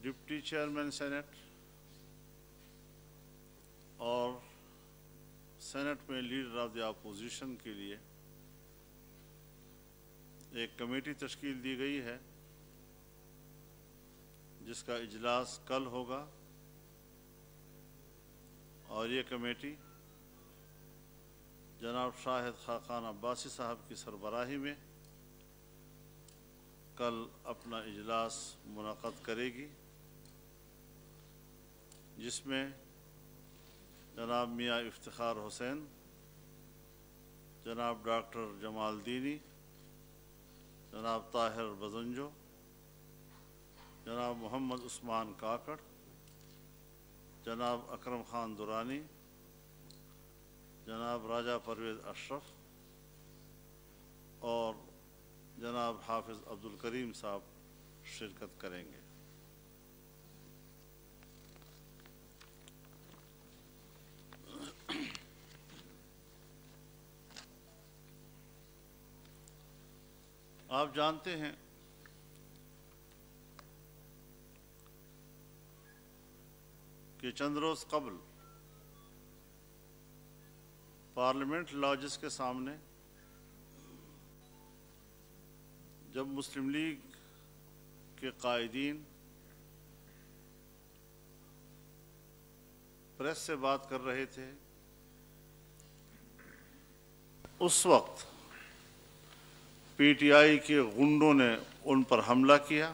Deputy chairman senate اور Saint میں leader of the opposition کے لیے ایک کمیٹی تشکیل دی گئی ہے جس کا اجلاس کل ہوگا، اور یہ کمیٹی جناب شاہد خاقان عباسی صاحب کی سربراہی میں کل اپنا اجلاس منعقد کرے گی، جس میں جناب میاں افتخار حسین، جناب ڈاکٹر جمال دینی، جناب طاہر بزنجو، جناب محمد عثمان کاکڑ، جناب اکرم خان درانی، جناب راجہ پرویز اشرف اور جناب حافظ عبدالکریم صاحب شرکت کریں گے۔ آپ جانتے ہیں کہ چند روز قبل پارلیمنٹ لاجز کے سامنے جب مسلم لیگ کے قائدین پریس سے بات کر رہے تھے، اس وقت پی ٹی آئی کے غنڈوں نے ان پر حملہ کیا،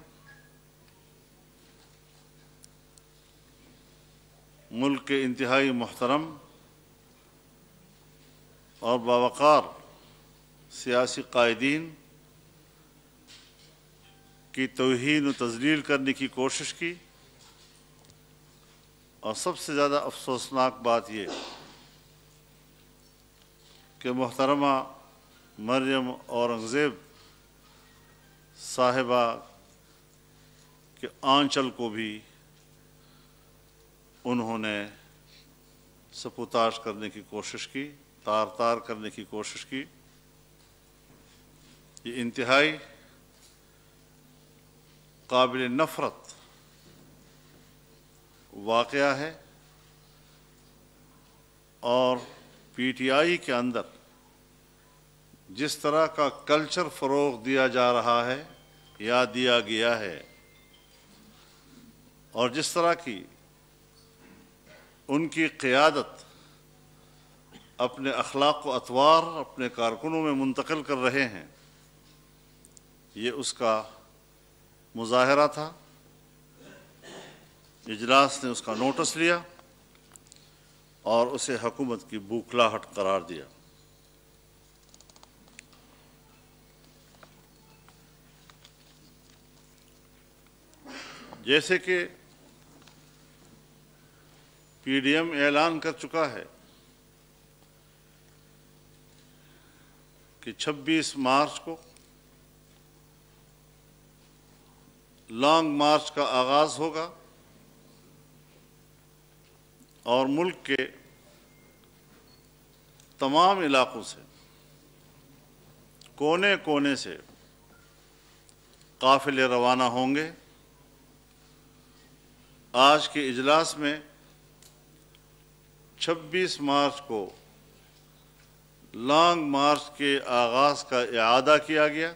ملک کے انتہائی محترم اور باوقار سیاسی قائدین کی توہین و تذلیل کرنے کی کوشش کی، اور سب سے زیادہ افسوسناک بات یہ کہ محترمہ مریم اورنگزیب صاحبہ کے آنچل کو بھی انہوں نے سپوتاش کرنے کی کوشش کی، تار تار کرنے کی کوشش کی۔ یہ انتہائی قابل نفرت واقعہ ہے، اور پی ٹی آئی کے اندر جس طرح کا کلچر فروغ دیا جا رہا ہے یا دیا گیا ہے، اور جس طرح کی ان کی قیادت اپنے اخلاق و اطوار اپنے کارکنوں میں منتقل کر رہے ہیں، یہ اس کا مظاہرہ تھا۔ اجلاس نے اس کا نوٹس لیا اور اسے حکومت کی بوکھلاہٹ قرار دیا۔ جیسے کہ پی ڈی ایم اعلان کر چکا ہے کہ 26 مارچ کو لانگ مارچ کا آغاز ہوگا، اور ملک کے تمام علاقوں سے، کونے کونے سے قافلے روانہ ہوں گے۔ آج کے اجلاس میں 26 مارچ کو لانگ مارچ کے آغاز کا اعادہ کیا گیا،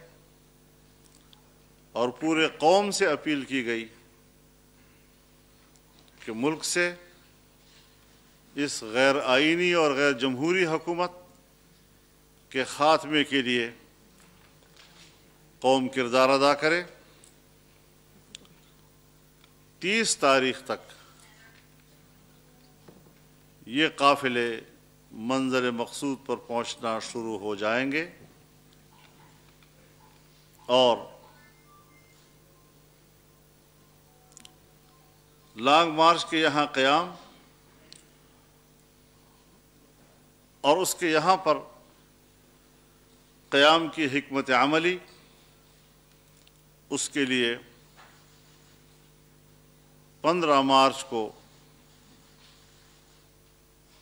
اور پورے قوم سے اپیل کی گئی کہ ملک سے اس غیر آئینی اور غیر جمہوری حکومت کے خاتمے کے لیے قوم کردار ادا کرے۔ 30 تاریخ تک یہ قافلے منزل مقصود پر پہنچنا شروع ہو جائیں گے، اور لانگ مارچ کے یہاں قیام اور اس کے یہاں پر قیام کی حکمت عملی، اس کے لیے 15 مارچ کو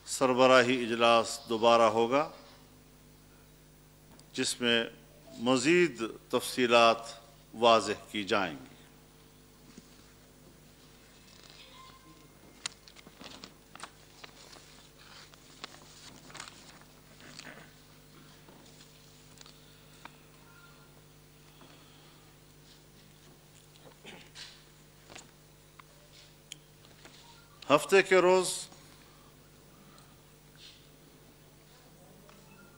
سربراہی اجلاس دوبارہ ہوگا، جس میں مزید تفصیلات واضح کی جائیں گی۔ ہفتے کے روز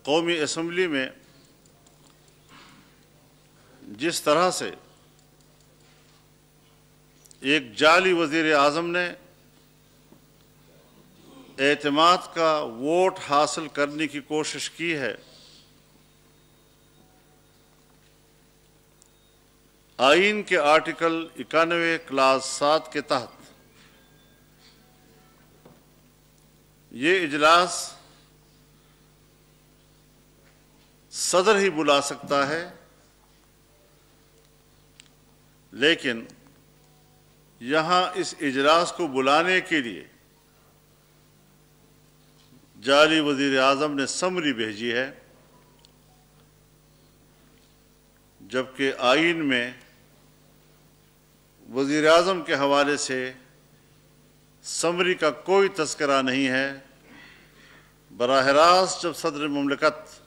قومی اسمبلی میں جس طرح سے ایک جعلی وزیر اعظم نے اعتماد کا ووٹ حاصل کرنے کی کوشش کی ہے، آئین کے آرٹیکل 91 کلاس 7 کے تحت یہ اجلاس صدر ہی بلا سکتا ہے، لیکن یہاں اس اجلاس کو بلانے کے لیے جعلی وزیر اعظم نے سمری بھیجی ہے، جبکہ آئین میں وزیر اعظم کے حوالے سے سمری کا کوئی تذکرہ نہیں ہے۔ براہ راست جب صدر مملکت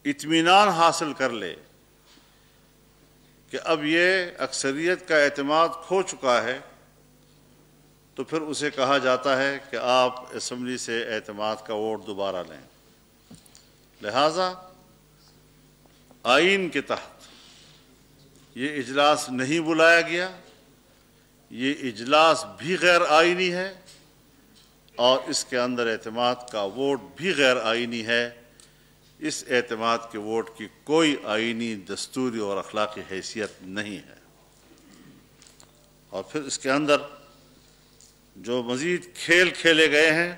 اطمینان حاصل کر لے کہ اب یہ اکثریت کا اعتماد کھو چکا ہے، تو پھر اسے کہا جاتا ہے کہ آپ اسمبلی سے اعتماد کا ووٹ دوبارہ لیں۔ لہذا آئین کے تحت یہ اجلاس نہیں بلایا گیا، یہ اجلاس بھی غیر آئینی ہے اور اس کے اندر اعتماد کا ووٹ بھی غیر آئینی ہے۔ اس اعتماد کے ووٹ کی کوئی آئینی، دستوری اور اخلاقی حیثیت نہیں ہے۔ اور پھر اس کے اندر جو مزید کھیل کھیلے گئے ہیں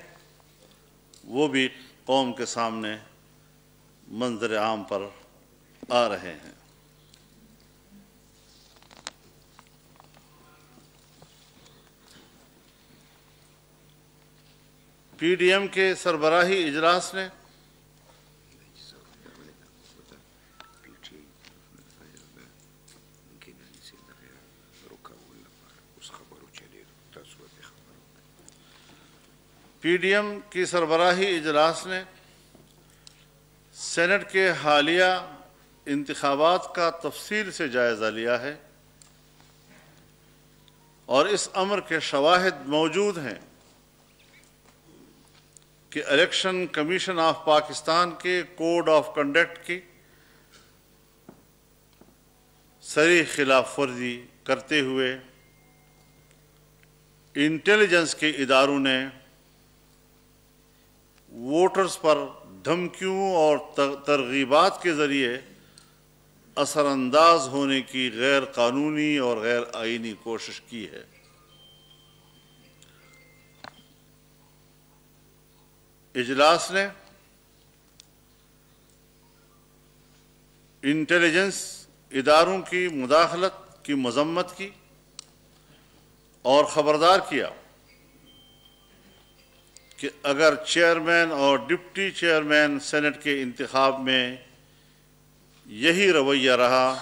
وہ بھی قوم کے سامنے منظر عام پر آ رہے ہیں۔ پی ڈی ایم کے سربراہی اجلاس نے سینٹ کے حالیہ انتخابات کا تفصیل سے جائزہ لیا ہے اور اس امر کے شواہد موجود ہیں کہ الیکشن کمیشن آف پاکستان کے کوڈ آف کنڈکٹ کی صریح خلاف ورزی کرتے ہوئے انٹیلیجنس کے اداروں نے ووٹرز پر دھمکیوں اور ترغیبات کے ذریعے اثر انداز ہونے کی غیر قانونی اور غیر آئینی کوشش کی ہے۔ اجلاس نے انٹیلیجنس اداروں کی مداخلت کی مذمت کی اور خبردار کیا کہ اگر چیئرمین اور ڈپٹی چیئرمین سینٹ کے انتخاب میں یہی رویہ رہا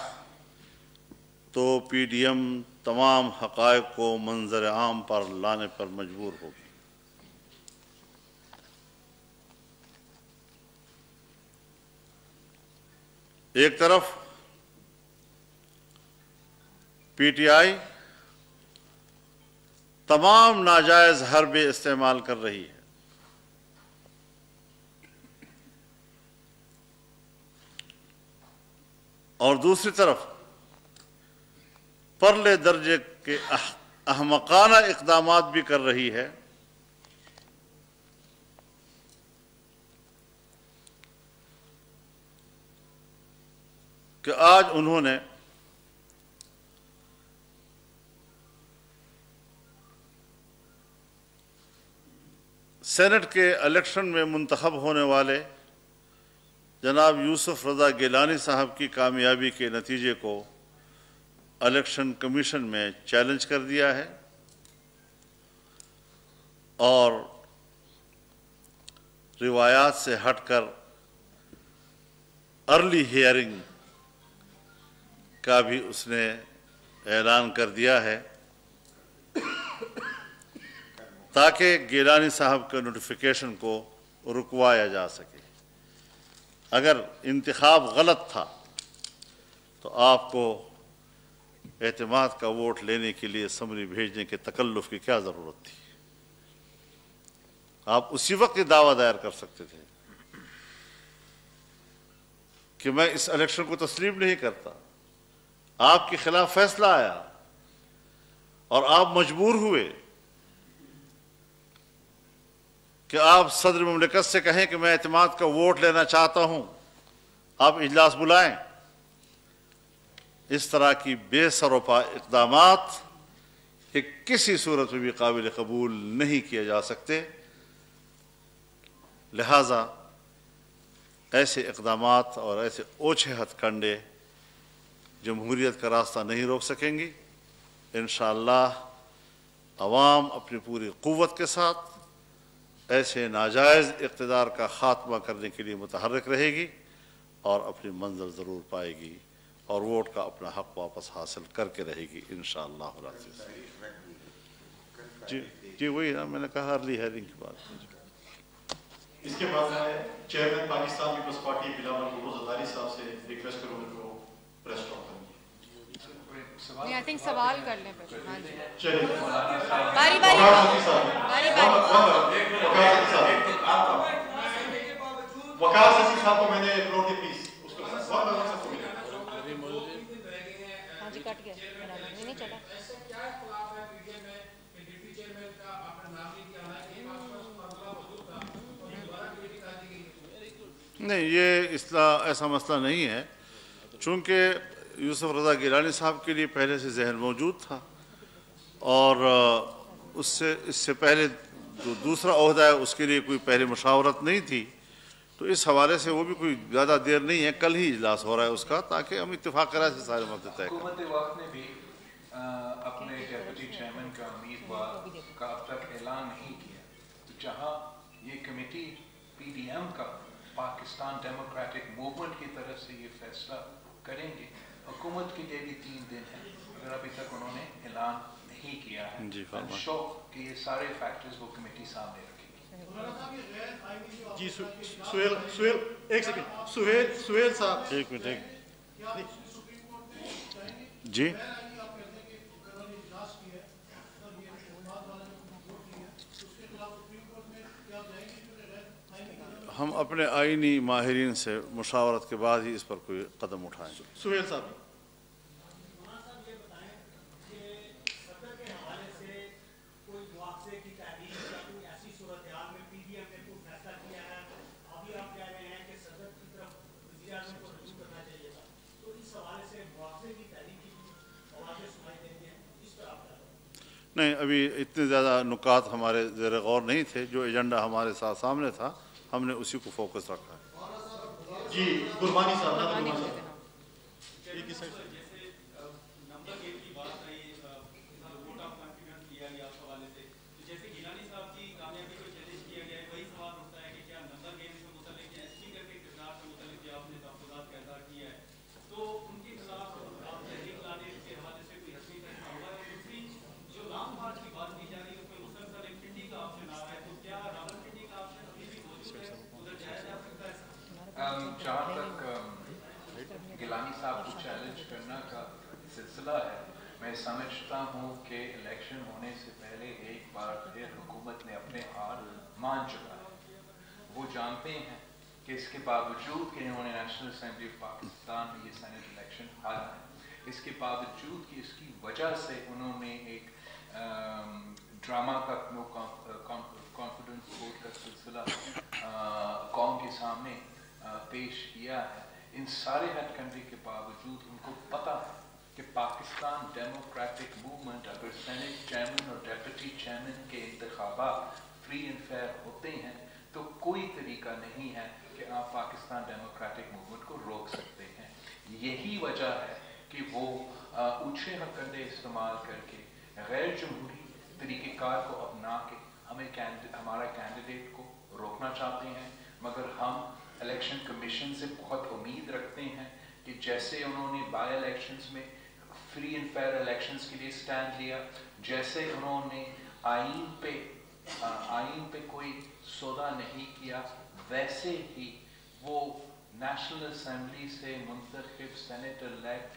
تو پی ڈی ایم تمام حقائق کو منظر عام پر لانے پر مجبور ہوگی۔ ایک طرف پی ٹی آئی تمام ناجائز حربے استعمال کر رہی ہے، اور دوسری طرف پرلے درجے کے احمقانہ اقدامات بھی کر رہی ہے۔ کہ آج انہوں نے سینٹ کے الیکشن میں منتخب ہونے والے جناب یوسف رضا گیلانی صاحب کی کامیابی کے نتیجے کو الیکشن کمیشن میں چیلنج کر دیا ہے اور روایات سے ہٹ کر ارلی ہیئرنگ کا بھی اس نے اعلان کر دیا ہے تاکہ گیلانی صاحب کے نوٹیفیکیشن کو رکوایا جا سکے۔ اگر انتخاب غلط تھا تو آپ کو اعتماد کا ووٹ لینے کے لیے اسمبلی بھیجنے کے تکلف کی کیا ضرورت تھی؟ آپ اسی وقت یہ دعویٰ دائر کر سکتے تھے کہ میں اس الیکشن کو تسلیم نہیں کرتا. آپ کے خلاف فیصلہ آیا اور آپ مجبور ہوئے کہ آپ صدر مملکت سے کہیں کہ میں اعتماد کا ووٹ لینا چاہتا ہوں, آپ اجلاس بلائیں. اس طرح کی بے سروپا اقدامات کہ کسی صورت میں بھی قابل قبول نہیں کیے جا سکتے. لہذا ایسے اقدامات اور ایسے اوچھے ہتھ کنڈے جمہوریت کا راستہ نہیں روک سکیں گی. انشاءاللہ عوام اپنی پوری قوت کے ساتھ ایسے ناجائز اقتدار کا خاتمہ کرنے کے لیے متحرک رہے گی اور اپنی منزل ضرور پائے گی اور ووٹ کا اپنا حق واپس حاصل کر کے رہے گی انشاءاللہ العزیز. جی وہی نا میں نے کہا ارلی ہیئرنگ کی بات. اس کے بعد میں چیئرمین پاکستان پیپلز پارٹی بلاول بلوچ زرداری صاحب سے ریکویسٹ کروں گا کہ وہ پریس اسٹاپ کریں. I think سوال کر لیں پھر. ہاں جی چلیے باری باری وقار سچی صاحب کو میں نے اپلوڈ دی پلیز اس کو ہاں جی کٹ گیا نہیں چلا. نہیں یہ ایسا مسئلہ نہیں ہے, چونکہ یوسف رضا گیلانی صاحب کے لیے پہلے سے ذہن موجود تھا اور اس سے پہلے جو دوسرا عہدہ ہے اس کے لیے کوئی پہلے مشاورت نہیں تھی, تو اس حوالے سے وہ بھی کوئی زیادہ دیر نہیں ہے, کل ہی اجلاس ہو رہا ہے اس کا, تاکہ ہم اتفاق کرائے سے سارے مسئلے طے کریں. حکومت وقت نے بھی اپنے ڈیپٹی چیئرمین کا امیدوار کا اب تک اعلان نہیں کیا. جہاں یہ کمیٹی پی ڈی ایم کا پاکستان ڈیموکریٹک موومنٹ کی طرف سے یہ فیصلہ کریں گے, حکومت کے لیے بھی 3 دن ہے اگر ابھی تک انہوں نے اعلان نہیں کیا ہے. شو کہ یہ سارے فیکٹرز وہ کمیٹی سامنے رکھے گی. جی سہیل ایک سیکنڈ سہیل صاحب ایک منٹ جی ہم اپنے آئینی ماہرین سے مشاورت کے بعد ہی اس پر کوئی قدم اٹھائیں. سہیل صاحب نہیں, ابھی اتنے زیادہ نکات ہمارے زیر غور نہیں تھے. جو ایجنڈا ہمارے ساتھ سامنے تھا ہم نے اسی کو فوکس رکھا ہے. جی گربانی صاحب جہاں تک گیلانی صاحب کو چیلنج کرنا کا سلسلہ ہے, میں سمجھتا ہوں کہ الیکشن ہونے سے پہلے ایک بار پھر حکومت نے اپنے ہار مان چکا ہے. وہ جانتے ہیں کہ اس کے باوجود کہ انہوں نے نیشنل اسمبلی آف پاکستان میں یہ سینٹ الیکشن ہارا ہے, اس کے باوجود کہ اس کی وجہ سے انہوں نے ایک ڈرامہ کا کانفیڈنس ووٹ کا سلسلہ قوم کے سامنے پیش کیا ہے. ان سارے ہیڈ کنٹری کے باوجود ان کو پتہ ہے کہ پاکستان ڈیموکریٹک موومنٹ اگر سینٹ چیئرمین اور ڈیپٹی چیئرمین کے انتخابات فری اینڈ فیئر ہوتے ہیں تو کوئی طریقہ نہیں ہے کہ آپ پاکستان ڈیموکریٹک موومنٹ کو روک سکتے ہیں. یہی وجہ ہے کہ وہ اونچے ہتھکنڈے استعمال کر کے غیر جمہوری طریقہ کار کو اپنا کے ہمارا کینڈیڈیٹ کو روکنا چاہتے ہیں. مگر ہم الیکشن کمیشن سے بہت امید رکھتے ہیں کہ جیسے انہوں نے بائی الیکشنز میں فری اینڈ فیئر الیکشنز کے لیے سٹینڈ لیا, جیسے انہوں نے آئین پہ کوئی سودا نہیں کیا, ویسے ہی وہ نیشنل اسمبلی سے منتخب سینیٹر الیکٹ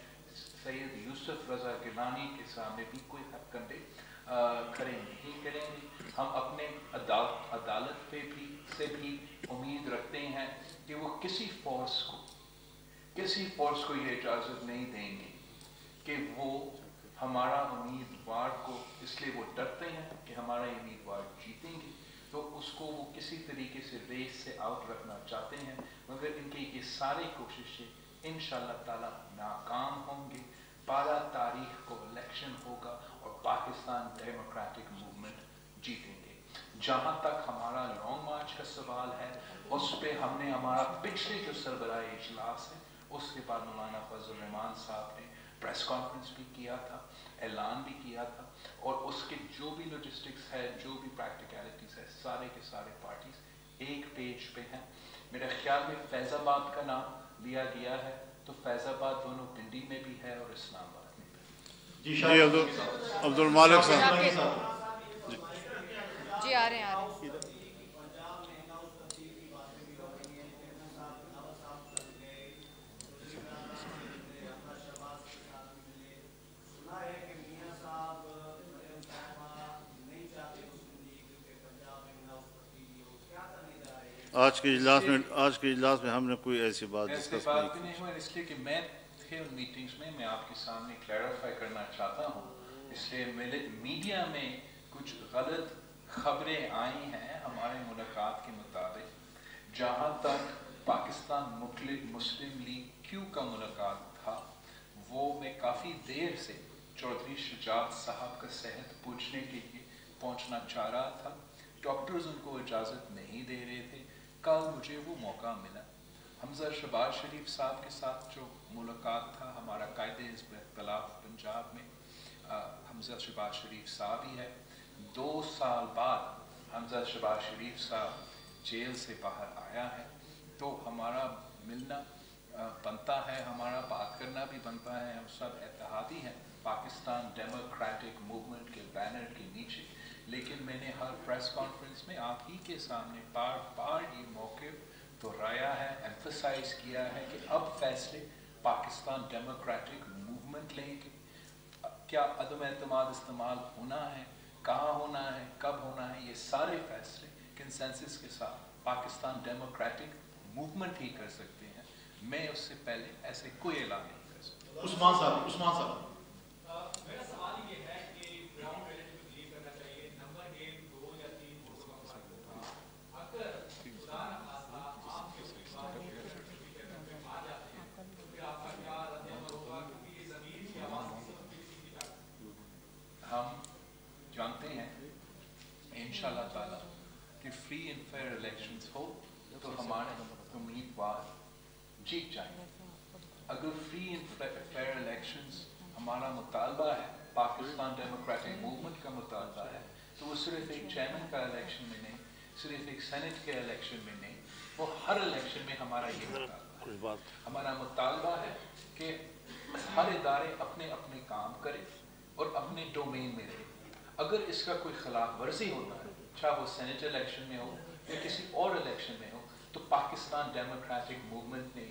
सैयद यूसुफ रज़ा गिलानी के सामने भी कोई हथकंडे खड़े नहीं करेंगे। हम अपने अदालत पे भी से भी उम्मीद रखते हैं कि वो किसी फोर्स को ये इजाज़त नहीं देंगे कि वो हमारा उम्मीदवार को, इसलिए वो डरते हैं कि हमारा उम्मीदवार जीतेंगे तो उसको वो किसी तरीके से रेस से आउट रखना चाहते हैं, मगर इनकी ये सारी कोशिशें इंशाअल्लाह ताला नाकाम होंगे। 12 तारीख को इलेक्शन होगा और पाकिस्तान डेमोक्रेटिक मूवमेंट जीतेंगे। जहाँ तक हमारा लॉन्ग मार्च का सवाल है, उस पर हमने हमारा पिछले जो सरबराह इजलास है उसके बाद मौलाना फजल रहमान साहब ने प्रेस कॉन्फ्रेंस भी किया था, ऐलान भी किया था, और उसके जो भी लॉजिस्टिक्स है, जो भी प्रैक्टिकलिटीज़ है, सारे के सारे पार्टीज एक पेज पे हैं। मेरे ख्याल में फैज़ाबाद का नाम लिया गया है, तो फैज़ाबाद दोनों पिंडी में भी है और इस्लामाबाद में भी। जी अब्दुल मालिक साहब जी आ रहे हैं। आज के इजलास में हमने कोई ऐसी बात डिस्कस नहीं हुआ, इसलिए कि मैं थे उन मीटिंग्स में, मैं आपके सामने क्लैरिफाई करना चाहता हूँ। इसलिए मीडिया में कुछ गलत खबरें आई हैं हमारे मुलाकात के मुताबिक। जहाँ तक पाकिस्तान मुस्लिम लीग क्यू का मुलाकात था, वो मैं काफ़ी देर से चौधरी शुजात साहब का सेहत पूछने के लिए पहुँचना चाह रहा था। डॉक्टर्स उनको इजाज़त नहीं दे रहे थे। कल मुझे वो मौका मिला। हमजा शहबाज शरीफ साहब के साथ जो मुलाकात था हमारा कायदे हिज़्ब इख्तिलाफ पंजाब में, हमजा शहबाज शरीफ साहब ही है। 2 साल बाद हमजा शहबाज शरीफ साहब जेल से बाहर आया है, तो हमारा मिलना बनता है, हमारा बात करना भी बनता है। हम सब इत्तेहादी हैं पाकिस्तान डेमोक्रेटिक मूवमेंट के बैनर के नीचे। लेकिन मैंने हर प्रेस कॉन्फ्रेंस में आप ही के सामने बार बार ये मौके दोहराया है, एम्फसाइज किया है कि अब फैसले पाकिस्तान डेमोक्रेटिक मूवमेंट लेंगे। क्या अदम एतमाद इस्तेमाल होना है, कहाँ होना है, कब होना है, ये सारे फैसले कंसेंसस के साथ पाकिस्तान डेमोक्रेटिक मूवमेंट ही कर सकते हैं। मैं उससे पहले ऐसे कोई ऐलान नहीं कर सकता। उस्मान साहब मेरा सवाल ये है कि ग्राउंड रियलिटी को बिलीव करना चाहिए, नंबर गेम 2 या 3 वोटों का फर्क होगा। अगर खुदा न खास्ता आपके उम्मीदवार में आ जाते हैं तो फिर आपका क्या रद्द होगा, क्योंकि ये ज़मीन की आवाज़ हम जानते हैं इंशाअल्लाह ताला कि फ्री एंड फेयर इलेक्शंस हो तो हमारे उम्मीदवार जीत जाएंगे। अगर फ्री एंड फेयर इलेक्शंस हमारा मुतालबा है, पाकिस्तान डेमोक्रेटिक मूवमेंट का मुतालबा है, तो वो सिर्फ एक चेयरमैन का इलेक्शन में नहीं, सिर्फ एक सेनेट के इलेक्शन में नहीं, वो हर इलेक्शन में हमारा ये मुतालबा है। हमारा मुतालबा है कि हर इदारे अपने अपने काम करें और अपने डोमेन में रहे। अगर इसका कोई खिलाफ वर्जी होता है, चाहे वो सेनेट इलेक्शन में हो या किसी और इलेक्शन में हो, तो पाकिस्तान डेमोक्रेटिक मूवमेंट ने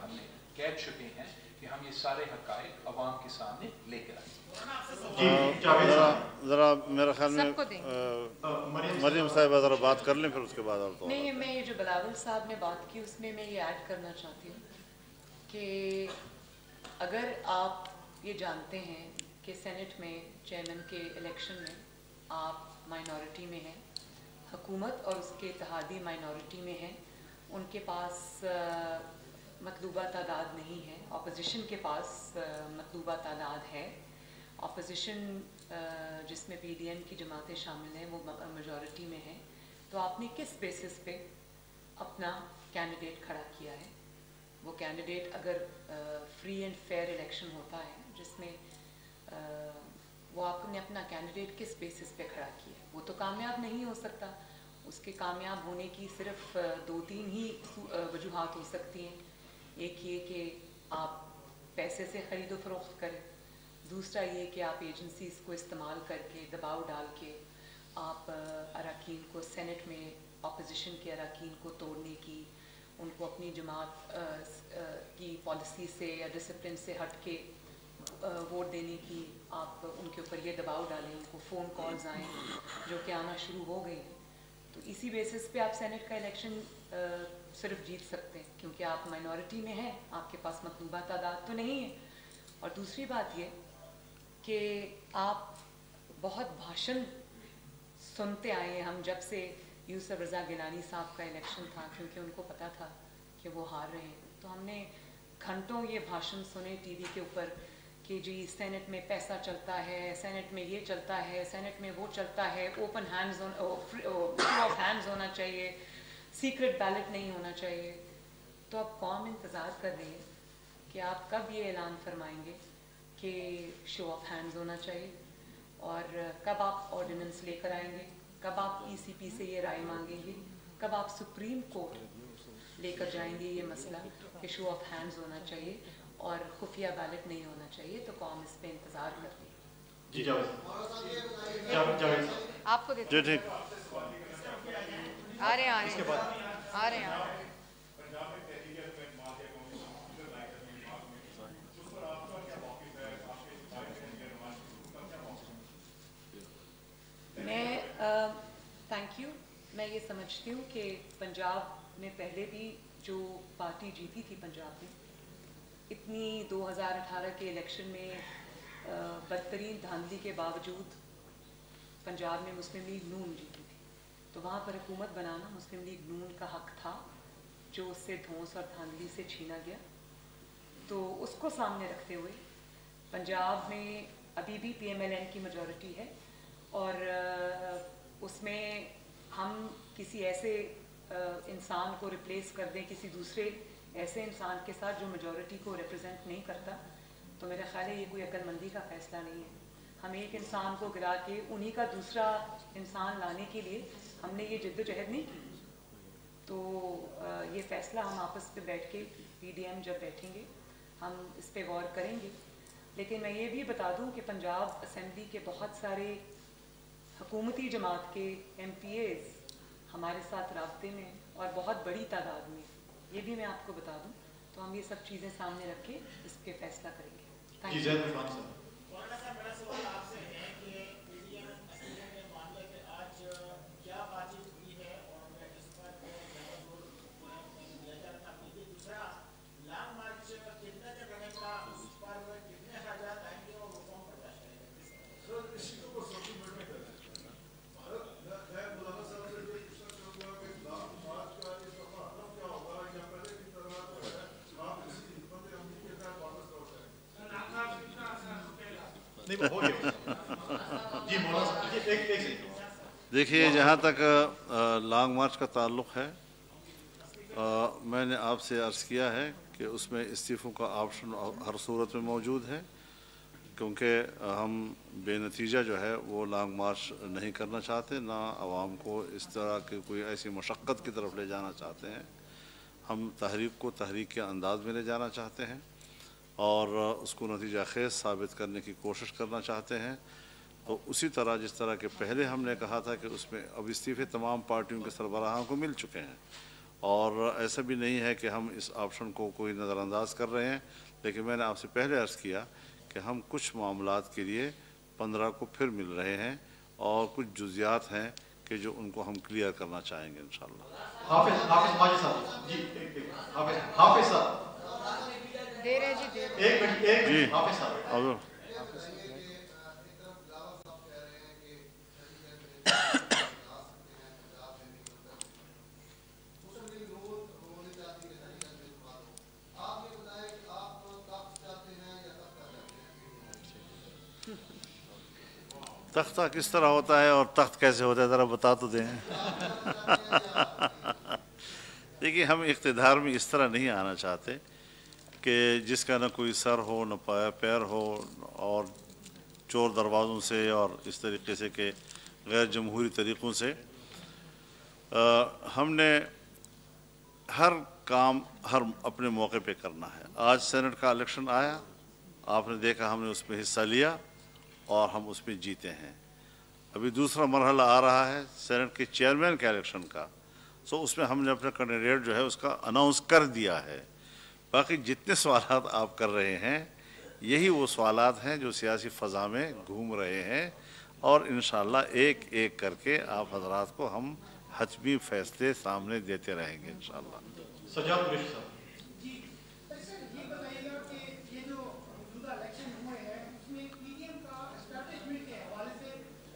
हमने कह चुके हैं कि हम ये सारे हक़ाइक़ अवाम के सामने लेकर आएंगे। ज़रा मेरा ख्याल में मरियम साहिबा ज़रा बात कर लें, फिर उसके बाद और तो नहीं, मैं ये जो बिलावल साहब ने बात की उसमें मैं ये ऐड करना चाहती हूँ कि अगर आप ये जानते हैं कि सेनेट में चेयरमैन के इलेक्शन में आप माइनॉरिटी में हैं, हुकूमत और उसके इत्तेहादी माइनॉरिटी में हैं, उनके पास मतलूबा तादाद नहीं है, अपोजिशन के पास मतलूबा तादाद है। अपोजिशन जिसमें PDN की जमातें शामिल हैं वो मेजॉरिटी में है, तो आपने किस बेसिस पे अपना कैंडिडेट खड़ा किया है? वो कैंडिडेट अगर फ्री एंड फेयर इलेक्शन होता है जिसमें वो आपने अपना कैंडिडेट किस बेसिस पे खड़ा किया है? वो तो कामयाब नहीं हो सकता। उसके कामयाब होने की सिर्फ 2-3 ही वजूहात हो सकती हैं। एक ये कि आप पैसे से ख़रीदो फरोख्त करें, दूसरा ये कि आप एजेंसीज़ को इस्तेमाल करके दबाव डाल के आप अरकान को सेनेट में अपोजिशन के अरकान को तोड़ने की, उनको अपनी जमात की पॉलिसी से या डिसिप्लिन से हट के वोट देने की आप उनके ऊपर ये दबाव डालें, उनको फ़ोन कॉल्स आएँ जो कि आना शुरू हो गई हैं, तो इसी बेसिस पे आप सेनेट का इलेक्शन सिर्फ जीत सकते हैं, क्योंकि आप माइनॉरिटी में हैं, आपके पास मतलूबा तादाद तो नहीं है। और दूसरी बात ये कि आप बहुत भाषण सुनते आए हैं हम जब से यूसुफ रज़ा गिलानी साहब का इलेक्शन था, क्योंकि उनको पता था कि वो हार रहे हैं, तो हमने घंटों ये भाषण सुने टीवी के ऊपर कि जी सेनेट में पैसा चलता है, सेनेट में ये चलता है, सेनेट में वो चलता है, open hands free of hands होना चाहिए, सीक्रेट बैलेट नहीं होना चाहिए। तो अब कौम इंतज़ार कर रही है कि आप कब ये ऐलान फरमाएंगे कि शो ऑफ हैंड्स होना चाहिए, और कब आप ऑर्डिनेंस लेकर आएंगे, कब आप ECP से ये राय मांगेंगे, कब आप सुप्रीम कोर्ट लेकर जाएंगे ये मसला कि शो ऑफ हैंड्स होना चाहिए और खुफिया बैलेट नहीं होना चाहिए। तो कौम इस पे इंतज़ार कर रही है। जी जावेद आपको देते जी ठीक। आ रहे हैं। Thank you. मैं ये समझती हूँ कि पंजाब में पहले भी जो पार्टी जीती थी पंजाब में, इतनी 2018 के इलेक्शन में बदतरीन धांधली के बावजूद पंजाब में मुस्लिम लीग नून जीती थी, तो वहाँ पर हुकूमत बनाना मुस्लिम लीग नून का हक था, जो उससे धौंस और धांधली से छीना गया। तो उसको सामने रखते हुए पंजाब में अभी भी PMLN की मेजॉरिटी है, और उसमें हम किसी ऐसे इंसान को रिप्लेस कर दें किसी दूसरे ऐसे इंसान के साथ जो मेजॉरिटी को रिप्रेजेंट नहीं करता, तो मेरा ख्याल है ये कोई अक्लमंदी का फ़ैसला नहीं है। हम एक इंसान को गिरा के उन्हीं का दूसरा इंसान लाने के लिए हमने ये जद्दोजहद नहीं की। तो ये फ़ैसला हम आपस में बैठ के PDM जब बैठेंगे हम इस पे गौर करेंगे। लेकिन मैं ये भी बता दूं कि पंजाब असेंबली के बहुत सारे हुकूमती जमात के MPAs हमारे साथ राब्ते में और बहुत बड़ी तादाद में, ये भी मैं आपको बता दूं। तो हम ये सब चीज़ें सामने रख के इस पे फैसला करेंगे। Thank you. मेरा सवाल आपसे है कि PDM असेंबली के मामले में आज क्या बातचीत हुई है और इस पर दिया जाता है। दूसरा, लॉन्ग मार्च कितने तक रहेगा, उस पर कितने अखराजात आएंगे और वो कौन बर्दाश्त देखिए, जहाँ तक लॉन्ग मार्च का ताल्लुक़ है, मैंने आपसे अर्ज़ किया है कि उसमें इस्तीफ़ों का ऑप्शन हर सूरत में मौजूद है, क्योंकि हम बेनतीजा जो है वो लॉन्ग मार्च नहीं करना चाहते, ना आवाम को इस तरह की कोई ऐसी मशक्क़त की तरफ ले जाना चाहते हैं। हम तहरीक को तहरीक के अंदाज में ले जाना चाहते हैं और उसको नतीजा खेज़ साबित करने की कोशिश करना चाहते हैं। तो उसी तरह जिस तरह के पहले हमने कहा था कि उसमें अब इस्तीफ़े तमाम पार्टियों के सरबराहों को मिल चुके हैं, और ऐसा भी नहीं है कि हम इस ऑप्शन को कोई नज़रअंदाज कर रहे हैं। लेकिन मैंने आपसे पहले अर्ज़ किया कि हम कुछ मामलात के लिए 15 को फिर मिल रहे हैं और कुछ जुज़ियात हैं कि जो उनको हम क्लियर करना चाहेंगे इंशाअल्लाह। दे रहे जी, दे रहे। एक मिनट जी हाफिज साहब। तख्ता किस तरह होता है और तख्त कैसे होता है, ज़रा बता तो दें। देखिए, हम इक़्तिदार में इस तरह नहीं आना चाहते कि जिसका न कोई सर हो न पैर हो और चोर दरवाज़ों से और इस तरीके से के गैर जमहूरी तरीक़ों से। हमने हर काम हर अपने मौके पे करना है। आज सेनेट का इलेक्शन आया, आपने देखा, हमने उसमें हिस्सा लिया और हम उसमें जीते हैं। अभी दूसरा मरहला आ रहा है सेनेट के चेयरमैन के इलेक्शन का, सो उसमें हमने अपना कैंडिडेट जो है उसका अनाउंस कर दिया है। बाकी जितने सवालात आप कर रहे हैं यही वो सवालात हैं जो सियासी फ़ज़ा में घूम रहे हैं और इंशाअल्लाह एक एक करके आप हजरात को हम हतमी फ़ैसले सामने देते रहेंगे इंशाअल्लाह। सज्जाद कुरैशी साहब। जी सर, ये बताइएगा कि ये जो मौजूदा इलेक्शन हुए हैं उसमें पीडीएम का एस्टैब्लिशमेंट के हवाले से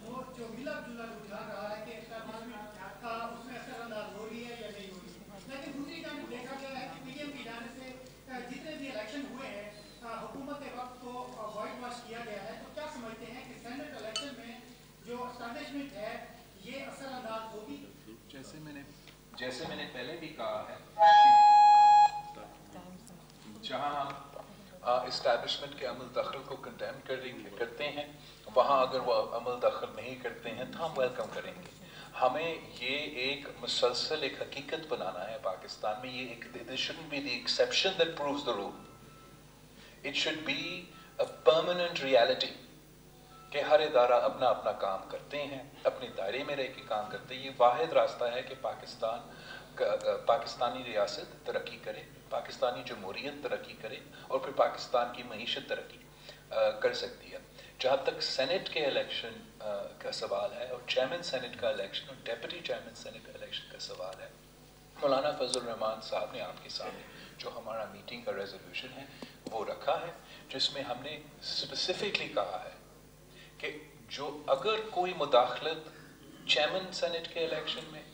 वो जो मिला जुला रुझान रहा है कि एस्टैब्लिशमेंट का उसमें असरअंदाज हो रही है या नहीं हो रही है, लेकिन दूसरी जानब देखा गया है कि पीडीएम की जाने से जितने भी इलेक्शन हुए हैं हुकूमत के वक्त को वाइट वॉश किया गया है। तो क्या समझते हैं कि सेनेट इलेक्शन में जो एस्टैब्लिशमेंट है ये असरअंदाज होगी? जैसे मैंने पहले भी कहा है, जहां हम इस्टेब्लिशमेंट के अमल दखल को कंडेम करते हैं, वहां अगर वो अमल दखल नहीं करते हैं तो हम वेलकम करेंगे। हमें ये एक मुसलसल एक हकीकत बनाना है पाकिस्तान में। ये एक this shouldn't be the exception that proves the rule, it should be a permanent reality कि हर इदारा अपना अपना काम करते हैं, अपने दायरे में रह के काम करते हैं। ये वाहिद रास्ता है कि पाकिस्तानी रियासत तरक्की करे, पाकिस्तानी जमहूरियत तरक्की करे और फिर पाकिस्तान की मईशत तरक्की कर सकती है। जहाँ तक सेनेट के इलेक्शन का सवाल है और चेयरमैन सेनेट का इलेक्शन और डेप्यूटी चेयरमैन सेनेट का इलेक्शन का सवाल है, मौलाना फजल रहमान साहब ने आपके सामने जो हमारा मीटिंग का रेजोल्यूशन है वो रखा है, जिसमें हमने स्पेसिफिकली कहा है कि जो अगर कोई मुदाखलत चेयरमैन सेनेट के इलेक्शन में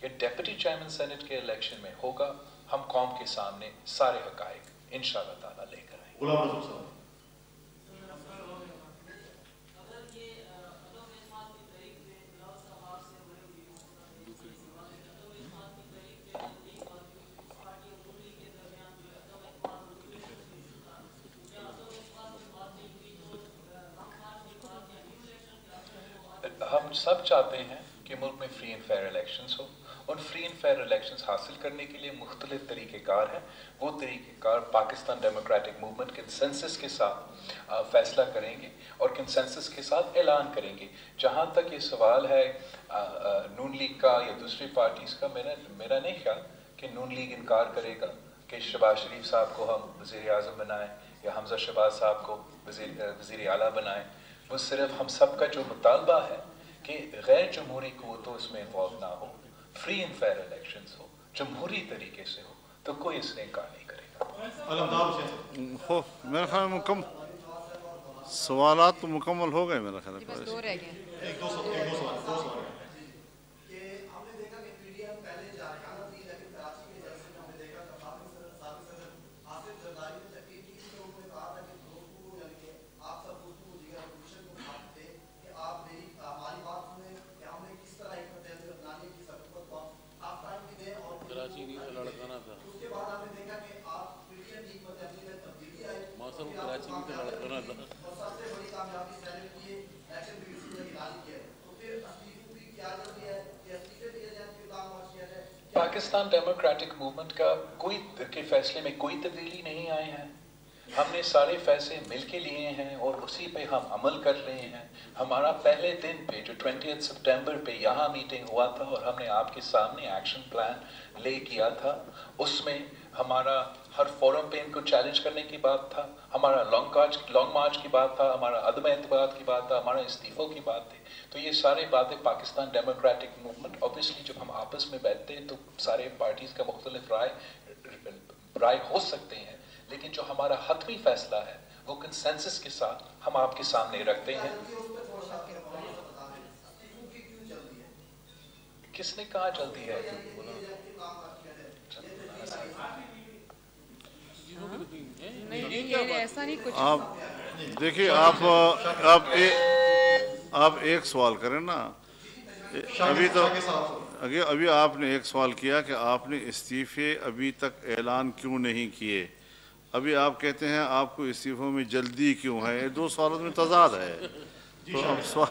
या डेप्यूटी चेयरमैन सेनेट के इलेक्शन में होगा, हम कौम के सामने सारे हकायक इंशाअल्लाह ताला लेकर आएंगे। गुलाम रसूल साहब। हम सब चाहते हैं कि मुल्क में फ्री एंड फेयर इलेक्शंस हो और फ्री एंड फेयर इलेक्शंस हासिल करने के लिए मुख्तलिफ तरीक़ेकार हैं। वो तरीक़ेकार पाकिस्तान डेमोक्रेटिक मूवमेंट कंसेंसस के साथ फ़ैसला करेंगे और कंसेंसस के साथ ऐलान करेंगे। जहाँ तक ये सवाल है नून लीग का या दूसरी पार्टीज़ का, मेरा नहीं ख्याल कि नून लीग इनकार करेगा कि शहबाज शरीफ साहब को हम वज़ीर आज़म बनाएं या हमजा शहबाज साहब को वज़ीर आला बनाएं। वो सिर्फ हम सब का जो मुतालबा है कि गैर जमहूरी क़ुव्वतों इसमें इन्वॉल्व ना हो, फ्री एंड फेयर इलेक्शंस हो, जमहूरी तरीके से हो, तो कोई इसने इनकार नहीं करेगा। हो मेरे ख्याल में सवालात तो मुकम्मल हो गए मेरा ख्याल बस दो रह गए। एक दो सवाल पाकिस्तान डेमोक्रेटिक मूवमेंट का कोई के फैसले में कोई तब्दीली नहीं आए हैं। हमने सारे फैसले मिल के लिए हैं और उसी पे हम अमल कर रहे हैं। हमारा पहले दिन पे जो 20 सितंबर पे यहाँ मीटिंग हुआ था और हमने आपके सामने एक्शन प्लान ले किया था, उसमें हमारा हर फोरम पे इनको चैलेंज करने की बात था, हमारा लॉन्ग मार्च की बात था, हमारा अदम एतबार की बात था, हमारा इस्तीफों की बात थी। तो ये सारे बातें पाकिस्तान डेमोक्रेटिक मूवमेंट, ऑब्वियसली जब हम आपस में बैठते हैं तो सारे पार्टीज का मुख्तलिफ राय हो सकते हैं, लेकिन जो हमारा हतमी फैसला है वो कंसेंसस के साथ हम आपके सामने रखते हैं। किसने कहा जल्दी है? नहीं, ऐसा नहीं कुछ। आप देखिए, आप एक सवाल करें ना। अभी आपने एक सवाल किया कि आपने इस्तीफे अभी तक ऐलान क्यों नहीं किए। अभी आप कहते हैं आपको इस्तीफों में जल्दी क्यों है। ये दो सवालों में तजाद है। तो अब सवाल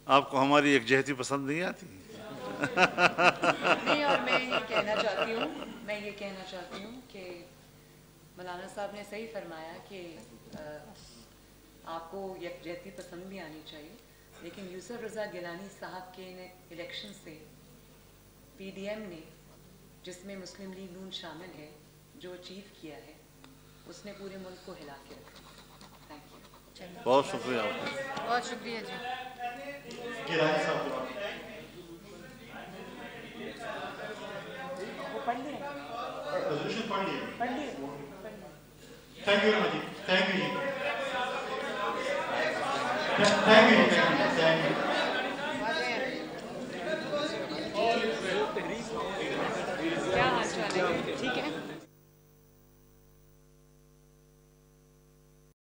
आपको हमारी एकजहती पसंद नहीं आती? नहीं, और मैं ये कहना चाहती हूँ कि मौलाना साहब ने सही फरमाया कि आपको यकजहती पसंद भी आनी चाहिए, लेकिन यूसुफ रज़ा गिलानी साहब के इलेक्शन से PDM ने, जिसमें मुस्लिम लीग नून शामिल है, जो अचीव किया है उसने पूरे मुल्क को हिला के रखा। Thank you. बहुत शुक्रिया। बहुत शुक्रिया जी। गिलानी साहब वो पढ़ लिया, रेजोल्यूशन पढ़ लिए। पढ़ लिया। Thank you ji, thank you ji, thank you ji.